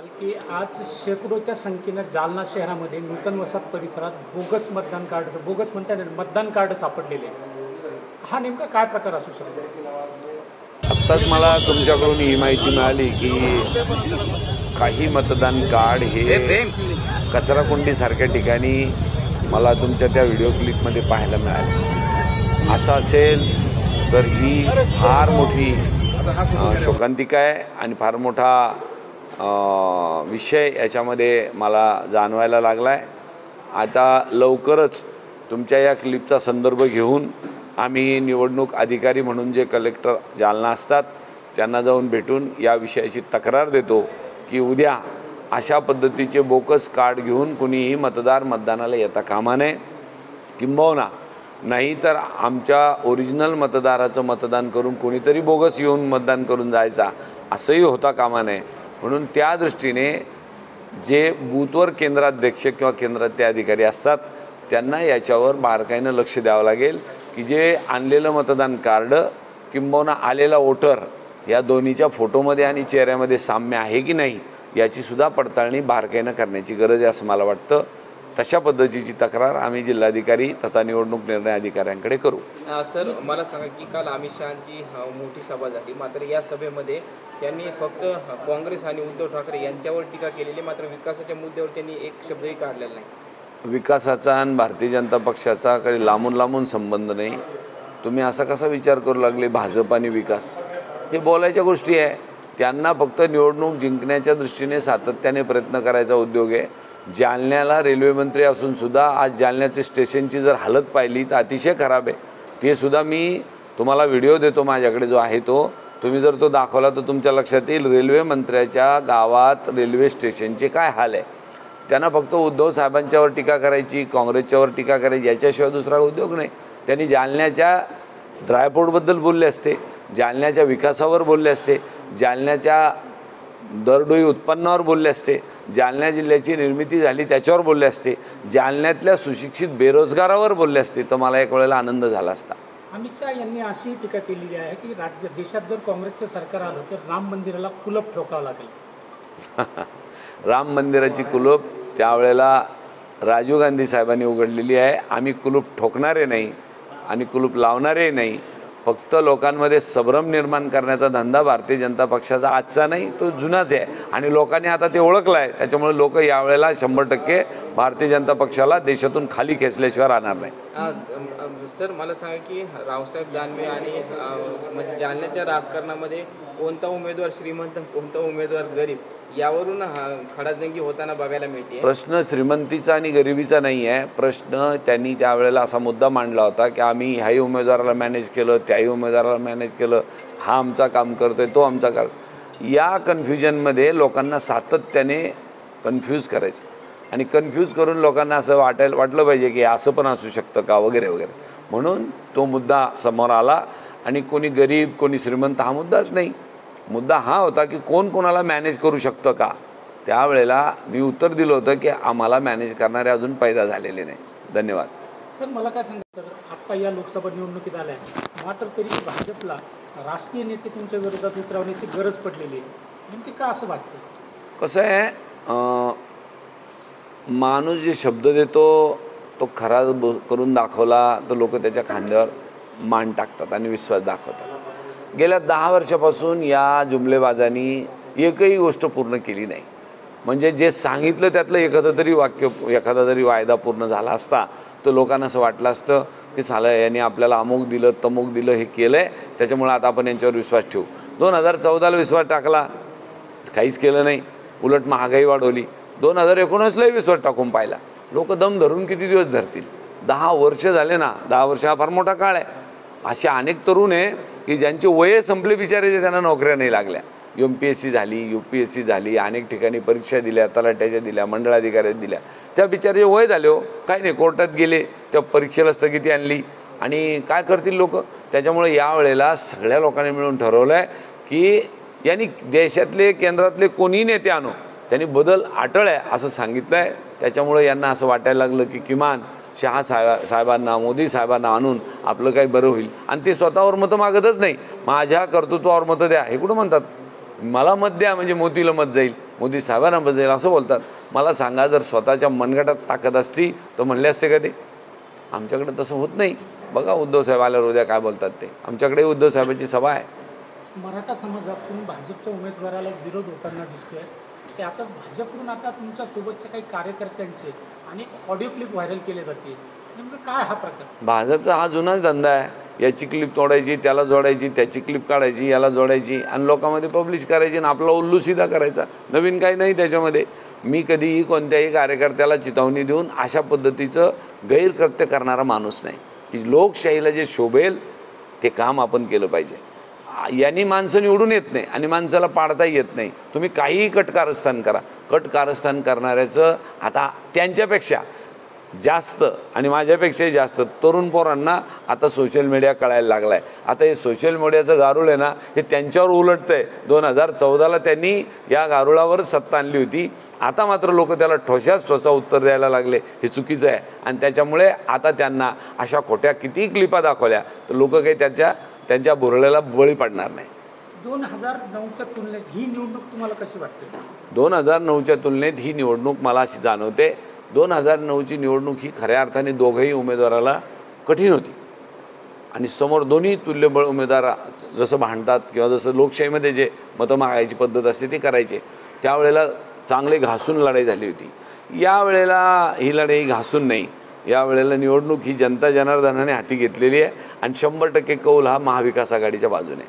की आज शेकडोच्या संख्येने जालना शहरामध्ये नूतन वसाहत परिसरात बोगस मतदान कार्ड, बोगस म्हणता येईल मतदान कार्ड सापडलेले. हा नेमका काय प्रकार असू शकतो? आत्ताच मला तुमच्याकडून ही माहिती मिळाली की काही मतदान कार्ड हे कचराकुंडीसारख्या ठिकाणी मला तुमच्या त्या व्हिडिओ क्लिपमध्ये पाहायला मिळाले. असं असेल तर ही फार मोठी शोकांतिका आहे आणि फार मोठा विषय याच्यामध्ये मला जाणवायला लागला आहे. आता लवकरच तुमच्या या क्लिपचा संदर्भ घेऊन आम्ही निवडणूक अधिकारी म्हणून जे कलेक्टर जालना असतात त्यांना जाऊन भेटून या विषयाची तक्रार देतो की उद्या अशा पद्धतीचे बोगस कार्ड घेऊन कुणीही मतदानाला येता कामा नये. किंबहुना नाही तर आमच्या ओरिजिनल मतदाराचं मतदान करून कोणीतरी बोगस येऊन मतदान करून जायचा असंही होता कामा नये. म्हणून त्या दृष्टीने जे बूथवर केंद्राध्यक्ष किंवा केंद्रातले अधिकारी असतात त्यांना याच्यावर बारकाईनं लक्ष द्यावं लागेल की जे आणलेलं मतदान कार्ड किंबहुना आलेला वोटर या दोन्हीच्या फोटोमध्ये आणि चेहऱ्यामध्ये साम्य आहे की नाही याचीसुद्धा पडताळणी बारकाईनं करण्याची गरज आहे असं मला वाटतं. तशा पद्धतीची तक्रार आम्ही जिल्हाधिकारी तथा निवडणूक निर्णय अधिकाऱ्यांकडे करू. सर मला सांगा की काल अमित शहांची मोठी सभा झाली, मात्र या सभेमध्ये त्यांनी फक्त काँग्रेस आणि उद्धव ठाकरे यांच्यावर टीका केलेली, मात्र विकासाच्या मुद्द्यावर त्यांनी एक शब्दही काढलेला नाही. विकासाचा आणि भारतीय जनता पक्षाचा काही लांबून संबंध नाही. तुम्ही असा कसा विचार करू लागले भाजप आणि विकास? हे बोलायच्या गोष्टी आहे. त्यांना फक्त निवडणूक जिंकण्याच्या दृष्टीने सातत्याने प्रयत्न करायचा उद्योग आहे. जालन्याला रेल्वे मंत्री असून सुद्धा आज जालन्याचे स्टेशनची जर हालत पाहिली तर अतिशय खराब आहे. ते सुद्धा मी तुम्हाला व्हिडिओ देतो माझ्याकडे जो आहे तो, तुम्ही जर तो दाखवला तर तुमच्या लक्षात येईल रेल्वे मंत्र्याच्या गावात रेल्वे स्टेशनचे काय हाल आहे. त्यांना फक्त उद्धव साहेबांच्यावर टीका करायची, काँग्रेसच्यावर टीका करायची, याच्याशिवाय दुसरा उद्योग नाही. त्यांनी जालन्याच्या ड्रायपोर्टबद्दल बोलले असते, जालन्याच्या विकासावर बोलले असते, जालन्याच्या दरडोई उत्पन्नावर बोलले असते, जालना जिल्ह्याची निर्मिती झाली त्याच्यावर बोलले असते, जालन्यातल्या सुशिक्षित बेरोजगारावर बोलले असते तर मला एक वेळेला आनंद झाला असता. अमित शहा यांनी अशी टीका केलेली आहे की देशात जर काँग्रेसचं सरकार आलं तर राम मंदिराला कुलूप ठोकावं लागेल. राम मंदिराची कुलूप त्यावेळेला राजीव गांधी साहेबांनी उघडलेली आहे. आम्ही कुलूप ठोकणारे नाही आणि कुलूप लावणारे नाही. फक्त लोकांमध्ये संभ्रम निर्माण करण्याचा धंदा भारतीय जनता पक्षाचा आजचा नाही, तो जुनाच आहे आणि लोकांनी आता ते ओळखलं आहे. त्याच्यामुळे लोक यावेळेला 100% भारतीय जनता पक्षाला देशातून खाली खेचल्याशिवाय राहणार नाही. सर मला सांगा की रावसाहेब दानवे आणि म्हणजे जालन्याच्या राजकारणामध्ये कोणता उमेदवार श्रीमंत कोणता उमेदवार गरीब यावरून खडाजंगी होताना बघायला मिळते. प्रश्न श्रीमंतीचा आणि गरिबीचा नाही आहे. प्रश्न त्यांनी त्यावेळेला असा मुद्दा मांडला होता की आम्ही ह्याही उमेदवाराला मॅनेज केलं, त्याही उमेदवाराला मॅनेज केलं, हा आमचा काम करतोय, तो आमचा या कन्फ्युजनमध्ये लोकांना सातत्याने कन्फ्यूज करायचं आणि कन्फ्यूज करून लोकांना असं वाटलं पाहिजे की असं पण असू शकतं का वगैरे वगैरे. म्हणून तो मुद्दा समोर आला आणि कोणी गरीब कोणी श्रीमंत हा मुद्दाच नाही. मुद्दा हा होता की कोण कोणाला मॅनेज करू शकतं का. त्यावेळेला मी उत्तर दिलं होतं की आम्हाला मॅनेज करणारे अजून पैदा झालेले नाही. धन्यवाद. सर मला काय सांगतं, आत्ता या लोकसभा निवडणुकीत आल्या मात्र तरी भाजपला राष्ट्रीय नेते तुमच्या विरोधात उतरवण्याची गरज पडलेली आहे, नेमकी का असं वाटतं? कसं आहे, माणूस जे शब्द देतो तो खरा करून दाखवला तर लोक त्याच्या खांद्यावर मान टाकतात आणि विश्वास दाखवतात. गेल्या 10 वर्षापासून या जुमलेबाजांनी एकही गोष्ट पूर्ण केली नाही. म्हणजे जे सांगितलं त्यातलं एखादा तरी वायदा पूर्ण झाला असता तर लोकांना असं वाटलं असतं की साला यांनी आपल्याला अमुक दिलं तमुक दिलं हे केलं आहे त्याच्यामुळे आता आपण यांच्यावर विश्वास ठेवू. 2014ला विश्वास टाकला, काहीच केलं नाही, उलट महागाई वाढवली. 2019लाही विश्वास टाकून पाहिला. लोक दम धरून किती दिवस धरतील? 10 वर्ष झाले ना. 10 वर्ष हा फार मोठा काळ आहे. असे अनेक तरुण आहे की ज्यांचे वय संपले बिचारे, त्यांना नोकऱ्या नाही लागल्या. MPSC झाली, UPSC झाली, अनेक ठिकाणी परीक्षा दिल्या, तलाट्याच्या दिल्या, मंडळाधिकाऱ्यात दिल्या. त्या बिचारे वय झाले हो, काही नाही, कोर्टात गेले, त्या परीक्षेला स्थगिती आणली आणि काय करतील लोक. त्याच्यामुळे यावेळेला सगळ्या लोकांनी मिळून ठरवलं आहे की यांनी देशातले केंद्रातले कोणी नेते आणो, त्यांनी बदल अटळ आहे असं सांगितलं आहे. त्याच्यामुळे यांना असं वाटायला लागलं की किमान शहा साहेबांना मोदी साहेबांना आणून आपलं काही बरं होईल. आणि ते स्वतःवर मतं मागतच नाही, माझ्या कर्तृत्वावर मतं द्या हे कुठं म्हणतात. मला मत द्या म्हणजे मोतीला मत जाईल. मोदी साहेबांबद्दल असं बोलतात. मला सांगा, जर स्वतःच्या मनगटात ताकद असती तर म्हणले असते का ते? आमच्याकडे तसं होत नाही. बघा उद्धव साहेब आल्यावर उद्या काय बोलतात ते. आमच्याकडे उद्धव साहेबांची सभा आहे. मराठा समाजातून भाजपच्या उमेदवाराला विरोध होताना दिसतोय. ते आता भाजपकडून आता तुमच्या सोबतच्या काही कार्यकर्त्यांचे आणि ऑडिओ क्लिप व्हायरल केले जाते. नेमकं काय हा प्रकार? भाजपचा हा जुनाच धंदा आहे. याची क्लिप तोडायची, त्याला जोडायची, त्याची क्लिप काढायची, याला जोडायची आणि लोकांमध्ये पब्लिश करायची आणि आपला उल्लू सीधा करायचा. नवीन काही नाही त्याच्यामध्ये. मी कधीही कोणत्याही कार्यकर्त्याला चिथावणी देऊन अशा पद्धतीचं गैरकृत्य करणारा माणूस नाही. की लोकशाहीला जे शोभेल ते काम आपण केलं पाहिजे. यांनी माणसं निवडून येत नाही आणि माणसाला पाडताही येत नाही. तुम्ही काहीही कटकारस्थान करा. कटकारस्थान करणाऱ्याचं आता त्यांच्यापेक्षा जास्त आणि माझ्यापेक्षाही जास्त तरुण पोरांना आता सोशल मीडिया कळायला लागला आहे. आता हे सोशल मीडियाचं गारुळ आहे ना, हे त्यांच्यावर उलटतं आहे. 2014ला त्यांनी या गारुळावर सत्ता आणली होती. आता मात्र लोक त्याला ठोसा उत्तर द्यायला लागले. हे चुकीचं आहे आणि त्याच्यामुळे आता त्यांना अशा खोट्या किती क्लिपा दाखवल्या तर लोक काही त्यांच्या भुरळ्याला बळी पडणार नाही. 2009च्या तुलनेत ही निवडणूक तुम्हाला कशी वाटते? 2009च्या तुलनेत ही निवडणूक मला अशी जाणवते. 2009ची निवडणूक ही खऱ्या अर्थाने दोघंही उमेदवाराला कठीण होती आणि समोर दोन्ही तुल्यबळ उमेदवार जसं भांडतात किंवा जसं लोकशाहीमध्ये जे मतं मागायची पद्धत असते ती करायचे, त्यावेळेला चांगले घासून लढाई झाली होती. यावेळेला ही लढाई घासून नाही. यावेळेला निवडणूक ही जनता जनार्दनाने हाती घेतलेली आहे आणि 100% कौल हा महाविकास आघाडीच्या बाजूने.